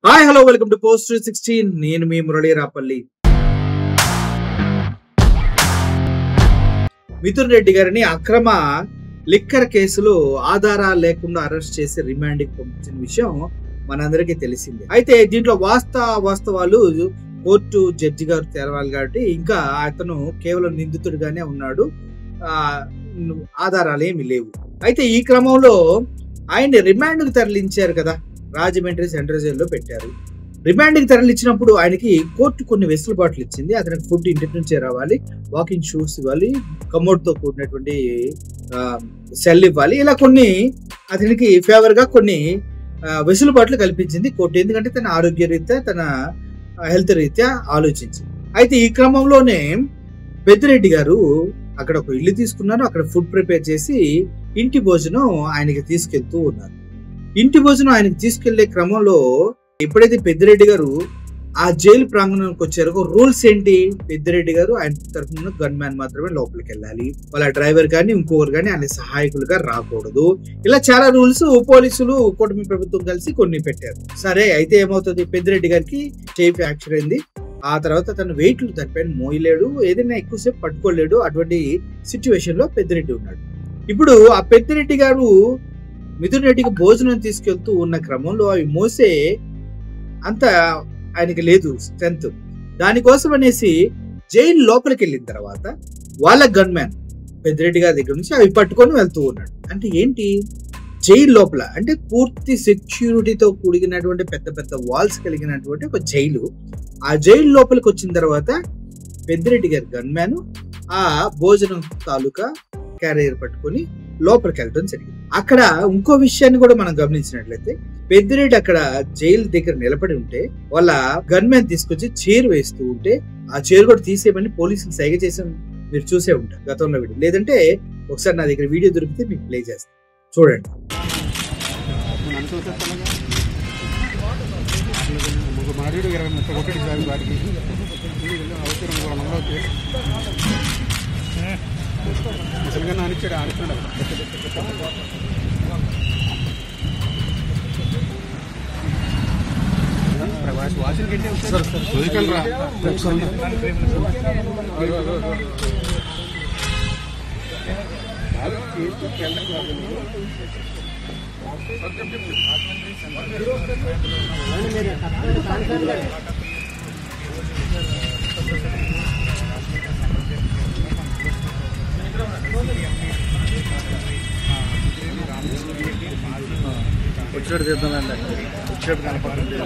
Hi hello welcome to post 316. నేను మీ మురళీ రాపల్లి. మిథున్ రెడ్డి గారిని అక్రమ లిక్కర్ కేసులో ఆధారాలు లేకుండా అరెస్ట్ చేసి రిమాండ్కి పంపించిన విషయం మనందరికీ తెలిసిందే. అయితే దీంట్లో వాస్తవాలు కోర్టు జడ్జి గారు తెరవాలి కాబట్టి ఇంకా అతను కేవలం నిందితుడిగానే ఉన్నాడు, ఆధారాలు ఏమి లేవు. అయితే ఈ క్రమంలో ఆయన్ని రిమాండ్కు తరలించారు కదా, రాజమండ్రి సెంట్రల్ జైల్లో పెట్టారు. రిమాండ్కి తరలించినప్పుడు ఆయనకి కోర్టు కొన్ని వెసులుబాట్లు ఇచ్చింది. అతనికి ఫుడ్ ఇంటి నుంచే రావాలి, వాకింగ్ షూస్ ఇవ్వాలి, కమోడ్తో కూడినటువంటి సెల్ ఇవ్వాలి, ఇలా కొన్ని అతనికి ఫేవర్ గా కొన్ని వెసులుబాట్లు కల్పించింది కోర్టు. ఎందుకంటే తన ఆరోగ్య రీత్యా, తన హెల్త్ రీత్యా ఆలోచించి. అయితే ఈ క్రమంలోనే పెద్దిరెడ్డి గారు అక్కడ ఒక ఇల్లు తీసుకున్నారు, అక్కడ ఫుడ్ ప్రిపేర్ చేసి ఇంటి భోజనం ఆయనకి తీసుకెళ్తూ ఉన్నారు. ఇంటి భోజనం ఆయనకి తీసుకెళ్లే క్రమంలో ఎప్పుడైతే పెద్దిరెడ్డి గారు ఆ జైలు ప్రాంగణానికి వచ్చారో రూల్స్ ఏంటి, పెద్దిరెడ్డి గారు ఆయన తరఫున గన్ మ్యాన్ మాత్రమే లోపలికి వెళ్ళాలి, వాళ్ళ డ్రైవర్ కానీ ఇంకొకరు కానీ ఆయన సహాయకులుగా రాకూడదు, ఇలా చాలా రూల్స్ పోలీసులు కూటమి ప్రభుత్వం కలిసి కొన్ని పెట్టారు. సరే, అయితే ఏమవుతుంది, పెద్దిరెడ్డి గారికి చేయి ఫ్రాక్చర్ అయింది. ఆ తర్వాత తన వెయిట్లు తనపైన మోయలేడు, ఏదైనా ఎక్కువసేపు పట్టుకోలేడు. అటువంటి సిచ్యువేషన్ లో పెద్దిరెడ్డి ఉన్నాడు. ఇప్పుడు ఆ పెద్దిరెడ్డి గారు మిథున్ రెడ్డికి భోజనం తీసుకెళ్తూ ఉన్న క్రమంలో అవి మోసే అంత ఆయనకి లేదు స్ట్రెంత్. దానికోసం అనేసి జైలు లోపలికి వెళ్ళిన తర్వాత వాళ్ళ గన్ మ్యాన్ పెద్దిరెడ్డి గారి దగ్గర నుంచి అవి పట్టుకొని వెళ్తూ ఉన్నాడు. అంటే ఏంటి, జైలు లోపల అంటే పూర్తి సెక్యూరిటీతో కూడినటువంటి పెద్ద పెద్ద వాల్స్ కలిగినటువంటి ఒక జైలు. ఆ జైలు లోపలికి వచ్చిన తర్వాత పెద్దిరెడ్డి గారి గన్ మ్యాన్ ఆ భోజనం తాలూకా క్యారియర్ పట్టుకొని లోపలికి వెళ్ళడం జరిగింది. అక్కడ ఇంకో విషయాన్ని కూడా మనం గమనించినట్లయితే, పెద్దిరెడ్డి అక్కడ జైలు దగ్గర నిలబడి ఉంటే వాళ్ళ గన్ మ్యాన్ తీసుకొచ్చి చైర్ వేస్తూ ఉంటే ఆ చైర్ కూడా తీసేయమని పోలీసులు సైగ చేసి మీరు చూసే ఉంటారు గతంలో వీడియో. లేదంటే ఒకసారి నా దగ్గర వీడియో దొరికితే మీకు ప్లే చేస్తాను, చూడండి. వచ్చేది చేద్దామండి, వచ్చేది కనపడుతుంది.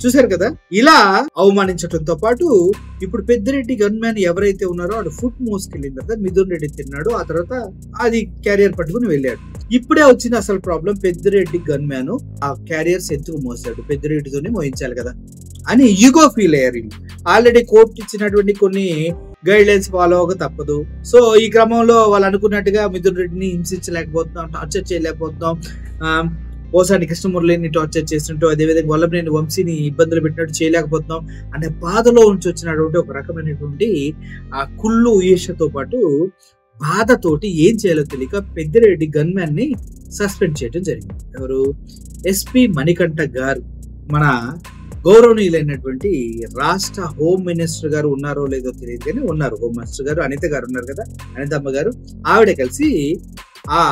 చూసారు కదా, ఇలా అవమానించడంతో పాటు ఇప్పుడు పెద్దిరెడ్డి గన్ మ్యాన్ ఎవరైతే ఉన్నారో వాడు ఫుడ్ మోసుకెళ్ళిన తర్వాత మిథున్ రెడ్డి తిన్నాడు, ఆ తర్వాత అది క్యారియర్ పట్టుకుని వెళ్ళాడు. ఇప్పుడే వచ్చింది అసలు ప్రాబ్లం. పెద్దిరెడ్డి గన్ మ్యాన్ ఆ క్యారియర్స్ ఎందుకు మోసాడు, పెద్దిరెడ్డితోనే మోయించాలి కదా అని ఈగో ఫీల్ అయ్యారు. ఆల్రెడీ కోర్టు ఇచ్చినటువంటి కొన్ని గైడ్ లైన్స్ ఫాలో అవ్వక తప్పదు. సో ఈ క్రమంలో వాళ్ళు అనుకున్నట్టుగా మిథున్ రెడ్డిని హింసించలేకపోతున్నాం, టార్చర్ చేయలేకపోతున్నాం, పోసాని కృష్ణమురళిని టార్చర్ చేసినట్టు, అదేవిధంగా వల్లభనేని వంశీని ఇబ్బందులు పెట్టినట్టు చేయలేకపోతున్నాం అనే బాధలో ఉంచి వచ్చినటువంటి ఒక రకమైనటువంటి ఆ కుళ్ళు ఈర్ష్యతో పాటు బాధతోటి ఏం చేయాలో తెలియక పెద్దిరెడ్డి గన్ మ్యాన్ ని సస్పెండ్ చేయడం జరిగింది. ఎవరు? ఎస్పీ మణికంఠ గారు, మన గౌరవనీయులైనటువంటి రాష్ట్ర హోమ్ మినిస్టర్ గారు ఉన్నారో లేదో తెలియదు కానీ ఉన్నారు. హోమ్ మినిస్టర్ గారు అనిత గారు ఉన్నారు కదా, అనితమ్మ గారు, ఆవిడ కలిసి ఆ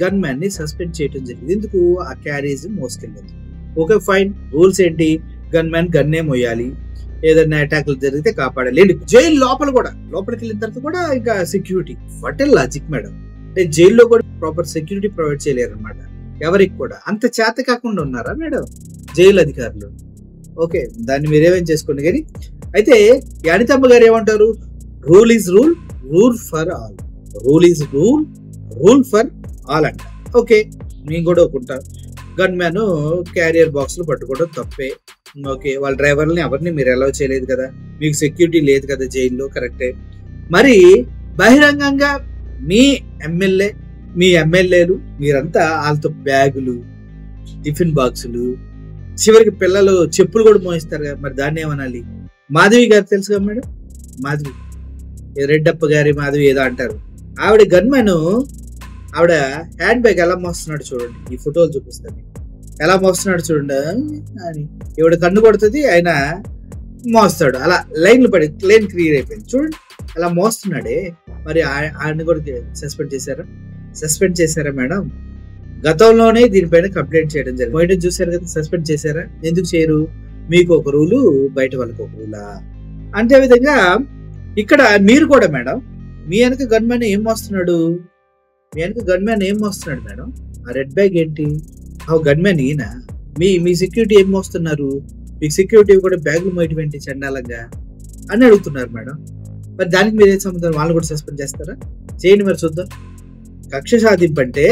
గన్ మ్యాన్ ని సస్పెండ్ చేయడం జరిగింది. ఎందుకు? ఆ క్యారేజ్ మోసుకెళ్ళింది. ఓకే ఫైన్, రూల్స్ ఏంటి? గన్ మ్యాన్ గన్నే మోయాలి, ఏదైనా అటాక్లు జరిగితే కాపాడాలి. జైలు లోపల కూడా, లోపలికి వెళ్ళిన తర్వాత కూడా ఇంకా security. What a logic madam? అంటే జైల్లో కూడా ప్రాపర్ సెక్యూరిటీ ప్రొవైడ్ చేయలేరు అనమాట ఎవరికి కూడా. అంత చేత కాకుండా ఉన్నారా మేడం జైలు అధికారులు? ఓకే, దాన్ని మీరేమేం చేసుకోండి. కానీ అయితే అనితమ్మ గారు ఏమంటారు? Rule is rule, rule for all. Rule is rule, rule for all అంట. ఓకే, నేను కూడా ఒప్పుకుంటా. గన్ మ్యాన్ క్యారియర్ బాక్స్ లో పట్టుకోవడం తప్పే. ఓకే, వాళ్ళ డ్రైవర్ని ఎవరిని మీరు అలౌ చేయలేదు కదా, మీకు సెక్యూరిటీ లేదు కదా జైల్లో, కరెక్టే. మరి బహిరంగంగా మీ ఎమ్మెల్యే, మీ ఎమ్మెల్యేలు మీరంతా వాళ్ళతో బ్యాగులు, టిఫిన్ బాక్సులు, చివరికి పిల్లలు చెప్పులు కూడా మోయిస్తారు కదా, మరి దాన్ని ఏమనాలి? మాధవి గారు తెలుసు కదా మేడం, మాధవి, రెడ్డప్ప గారి మాధవి ఏదో అంటారు. ఆవిడ గన్మెన్, ఆవిడ హ్యాండ్ బ్యాగ్ ఎలా మోస్తున్నాడు చూడండి, ఈ ఫోటోలు చూపిస్తాను ఎలా మోస్తున్నాడు చూడండి అని. ఈవిడ కన్ను కొడుతుంది, ఆయన మోస్తాడు. అలా లైన్లు పడి లైన్ క్లియర్ అయిపోయింది చూడండి, అలా మోస్తున్నాడే. మరి ఆయన కూడా సస్పెండ్ చేశారా మేడం? గతంలోనే దీనిపైన కంప్లైంట్ చేయడం జరిగింది. బయట చూసారు కదా, సస్పెండ్ చేశారా? ఎందుకు చేయరు? మీకు ఒక రూలు, బయట వాళ్ళకి ఒక రూలా? అంతే విధంగా ఇక్కడ మీరు కూడా మేడం, మీ వెనక గన్మ్యాన్ ఏం మోస్తున్నాడు? మీ వెనక గన్మ్యాన్ ఏం మోస్తున్నాడు మేడం? ఆ రెడ్ బ్యాగ్ ఏంటి? ఆ గన్మ్యాన్ ఈయన. మీ సెక్యూరిటీ ఏం మోస్తున్నారు? మీకు సెక్యూరిటీ కూడా బ్యాగులు మోయటం ఏంటి చండాలంగా అని అడుగుతున్నారు మేడం. మరి దానికి మీరు ఏం సంబంధం? వాళ్ళు కూడా సస్పెండ్ చేస్తారా? చేయండి మరి చూద్దాం. కక్ష సాధింపు అంటే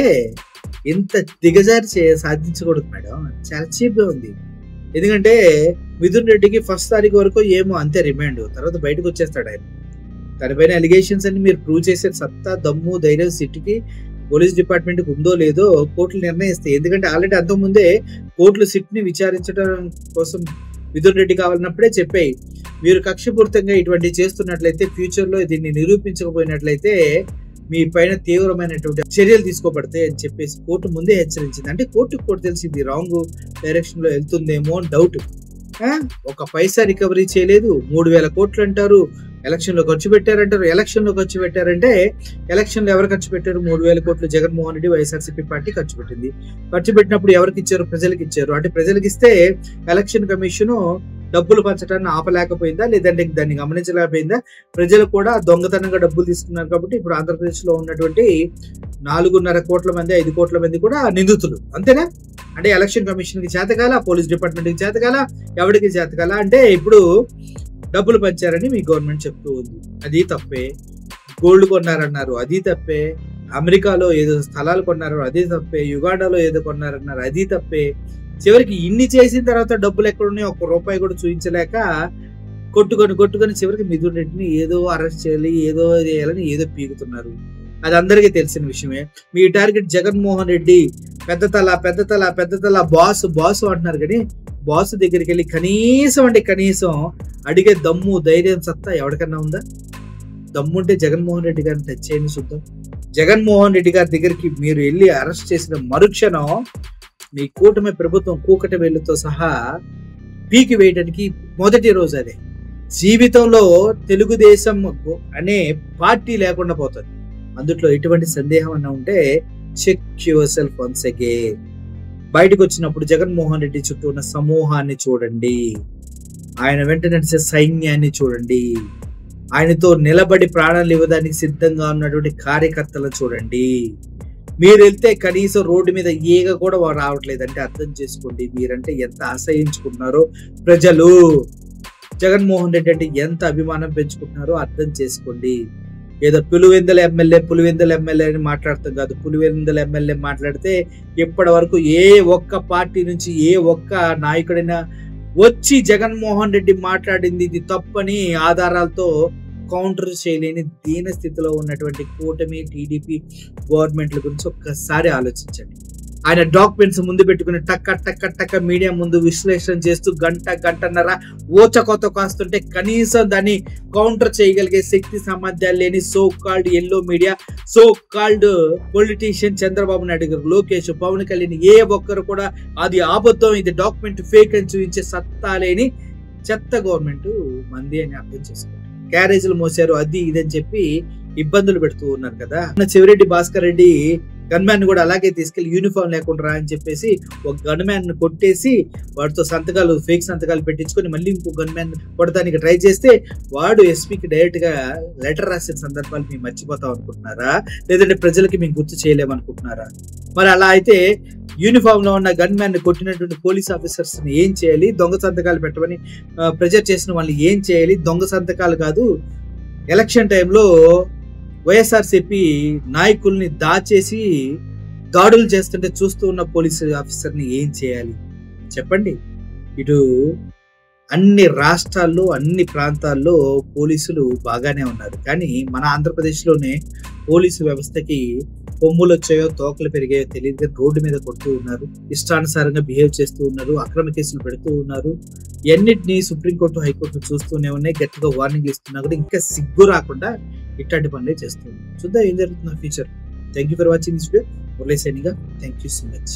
ఇంత దిగజారి సాధించకూడదు మేడం, చాలా చీప్ గా ఉంది. ఎందుకంటే మిథున్ రెడ్డికి 1 తారీఖు వరకు ఏమో అంతే రిమాండ్, తర్వాత బయటకు వచ్చేస్తాడు ఆయన. తనపైన అలిగేషన్స్ అన్ని మీరు ప్రూవ్ చేసే సత్తా, దమ్ము, ధైర్యం సిట్కి, పోలీస్ డిపార్ట్మెంట్ ఉందో లేదో కోర్టులు నిర్ణయిస్తాయి. ఎందుకంటే ఆల్రెడీ అంతకుముందే కోర్టులు సిట్ ని విచారించడం కోసం మిథున్ రెడ్డి కావాలన్నప్పుడే చెప్పాయి, మీరు కక్షపూరితంగా ఇటువంటి చేస్తున్నట్లయితే ఫ్యూచర్ లో దీన్ని నిరూపించకపోయినట్లయితే మీ పైన తీవ్రమైనటువంటి చర్యలు తీసుకోబడతాయి అని చెప్పేసి కోర్టు ముందే హెచ్చరించింది. అంటే కోర్టుకు తెలిసి ఇది రాంగ్ డైరెక్షన్ లో వెళ్తుందేమో అని డౌట్. ఒక పైసా రికవరీ చేయలేదు, 3,000 కోట్లు అంటారు, ఎలక్షన్ లో ఖర్చు పెట్టారంటారు. ఎలక్షన్ లో ఖర్చు పెట్టారంటే ఎలక్షన్ లో ఎవరు ఖర్చు పెట్టారు? 3,000 కోట్లు జగన్మోహన్ రెడ్డి వైఎస్ఆర్సీపీ పార్టీ ఖర్చు పెట్టింది. ఖర్చు పెట్టినప్పుడు ఎవరికి ఇచ్చారు? ప్రజలకు ఇచ్చారు. అంటే ప్రజలకు ఇస్తే ఎలక్షన్ కమిషన్ డబ్బులు పంచడాన్ని ఆపలేకపోయిందా, లేదంటే దాన్ని గమనించలేకపోయిందా? ప్రజలు కూడా దొంగతనంగా డబ్బులు తీసుకున్నారు కాబట్టి ఇప్పుడు ఆంధ్రప్రదేశ్ లో ఉన్నటువంటి 4.5 కోట్ల మంది, 5 కోట్ల మంది కూడా నిందితులు. అంతేనా? అంటే ఎలక్షన్ కమిషన్ కి చేతకాల, పోలీస్ డిపార్ట్మెంట్ కి చేతకాల, ఎవరికి చేతకాల? అంటే ఇప్పుడు డబ్బులు పంచారని మీ గవర్నమెంట్ చెప్తూ ఉంది, అది తప్పే. గోల్డ్ కొన్నారన్నారు, అది తప్పే. అమెరికాలో ఏదో స్థలాలు కొన్నారు, అది తప్పే. యుగాండాలో ఏదో కొన్నారన్నారు, అది తప్పే. చివరికి ఇన్ని చేసిన తర్వాత డబ్బులు ఎక్కడున్నాయో 1 రూపాయి కూడా చూపించలేక కొట్టుకొని చివరికి మిథున్ రెడ్డిని ఏదో అరెస్ట్ చేయాలి, ఏదో చేయాలని ఏదో పీకుతున్నారు. అది అందరికీ తెలిసిన విషయమే. మీ టార్గెట్ జగన్మోహన్ రెడ్డి, పెద్ద తల బాస్ అంటున్నారు. కానీ బాస్ దగ్గరికి వెళ్ళి కనీసం అడిగే దమ్ము, ధైర్యం, సత్తా ఎవరికన్నా ఉందా? దమ్ముంటే జగన్మోహన్ రెడ్డి గారిని టచ్ చేయండి చూద్దాం. జగన్మోహన్ రెడ్డి గారి దగ్గరికి మీరు వెళ్ళి అరెస్ట్ చేసిన మరుక్షణం మీ కూటమి ప్రభుత్వం కూకటి వేలుతో సహా పీకి వేయడానికి మొదటి రోజు అదే. జీవితంలో తెలుగుదేశం అనే పార్టీ లేకుండా పోతుంది. అందులో ఎటువంటి సందేహం అన్నా ఉంటే check yourself once again. బయటకు వచ్చినప్పుడు జగన్మోహన్ రెడ్డి చుట్టూ ఉన్న సమూహాన్ని చూడండి, ఆయన వెంట నడిచే సైన్యాన్ని చూడండి, ఆయనతో నిలబడి ప్రాణాలు ఇవ్వడానికి సిద్ధంగా ఉన్నటువంటి కార్యకర్తలను చూడండి. మీరు వెళ్తే కనీసం రోడ్డు మీద ఈగ కూడా రావట్లేదు అంటే అర్థం చేసుకోండి మీరంటే ఎంత అసహించుకుంటున్నారో ప్రజలు. జగన్మోహన్ రెడ్డి అంటే ఎంత అభిమానం పెంచుకుంటున్నారో అర్థం చేసుకోండి. ఏదో పులివెందుల ఎమ్మెల్యే అని మాట్లాడతాం కాదు. పులివెందుల ఎమ్మెల్యే మాట్లాడితే ఇప్పటి వరకు ఏ ఒక్క పార్టీ నుంచి ఏ ఒక్క నాయకుడైనా వచ్చి జగన్మోహన్ రెడ్డి మాట్లాడింది ఇది తప్పని ఆధారాలతో కౌంటర్ చేయలేని దీన స్థితిలో ఉన్నటువంటి కూటమి టీడీపీ గవర్నమెంట్ల గురించి ఒక్కసారి ఆలోచించండి. ఆయన డాక్యుమెంట్స్ ముందు పెట్టుకుని టక్క మీడియా ముందు విశ్లేషణ చేస్తూ గంటన్నర ఓచకోత కాస్తుంటే కనీసం దాన్ని కౌంటర్ చేయగలిగే శక్తి సామర్థ్యాలు లేని so called yellow media, so called politician Chandrababu Naidu గారు, లోకేష్, పవన్ కళ్యాణ్ ఏ ఒక్కరు కూడా అది అబద్ధం, ఇది డాక్యుమెంట్ ఫేక్ అని చూపించే సత్తా లేని చెత్త గవర్నమెంట్ మంది అని అర్థం చేసుకోండి. క్యారేజీలు మోసారు అది ఇదని చెప్పి ఇబ్బందులు పెడుతూ ఉన్నారు కదా. చెవిరెడ్డి భాస్కర్ రెడ్డి గన్మ్యాన్ కూడా అలాగే తీసుకెళ్లి యూనిఫామ్ లేకుండా రా అని చెప్పేసి ఒక గన్మ్యాన్ కొట్టేసి వాడితో ఫేక్ సంతకాలు పెట్టించుకొని మళ్ళీ ఇంకో గన్మ్యాన్ కొడటానికి ట్రై చేస్తే వాడు ఎస్పీకి డైరెక్ట్ గా లెటర్ రాసిన సందర్భాలు మేము మర్చిపోతాం అనుకుంటున్నారా, లేదంటే ప్రజలకి మేము గుర్తు చేయలేమనుకుంటున్నారా? మరి అలా అయితే యూనిఫామ్ లో ఉన్న గన్ మ్యాన్ కొట్టినటువంటి పోలీస్ ఆఫీసర్స్ ని ఏం చేయాలి? దొంగ సంతకాలు పెట్టమని ప్రెజర్ చేసిన వాళ్ళని ఏం చేయాలి? దొంగ సంతకాలు కాదు, ఎలక్షన్ టైంలో వైఎస్ఆర్సీపీ నాయకుల్ని దాచేసి దాడులు చేస్తుంటే చూస్తూ ఉన్న పోలీసు ఆఫీసర్ని ఏం చేయాలి చెప్పండి? ఇటు అన్ని రాష్ట్రాల్లో అన్ని ప్రాంతాల్లో పోలీసులు బాగానే ఉన్నారు, కానీ మన ఆంధ్రప్రదేశ్లోనే పోలీసు వ్యవస్థకి కొమ్ములు వచ్చాయో తోకలు పెరిగాయో తెలియదు, రోడ్డు మీద కొడుతూ ఉన్నారు, ఇష్టానుసారంగా బిహేవ్ చేస్తూ ఉన్నారు, అక్రమ కేసులు పెడుతూ ఉన్నారు. ఎన్నిటిని సుప్రీంకోర్టు హైకోర్టు చూస్తూనే ఉన్నాయి, గట్టిగా వార్నింగ్ ఇస్తున్నా కూడా ఇంకా సిగ్గు రాకుండా ఇట్లాంటి పనులే చేస్తుంది. చూద్దాం ఏం జరుగుతుందో future. Thank you for watching this video. Murali సైనిగా, థ్యాంక్ యూ సో మచ్.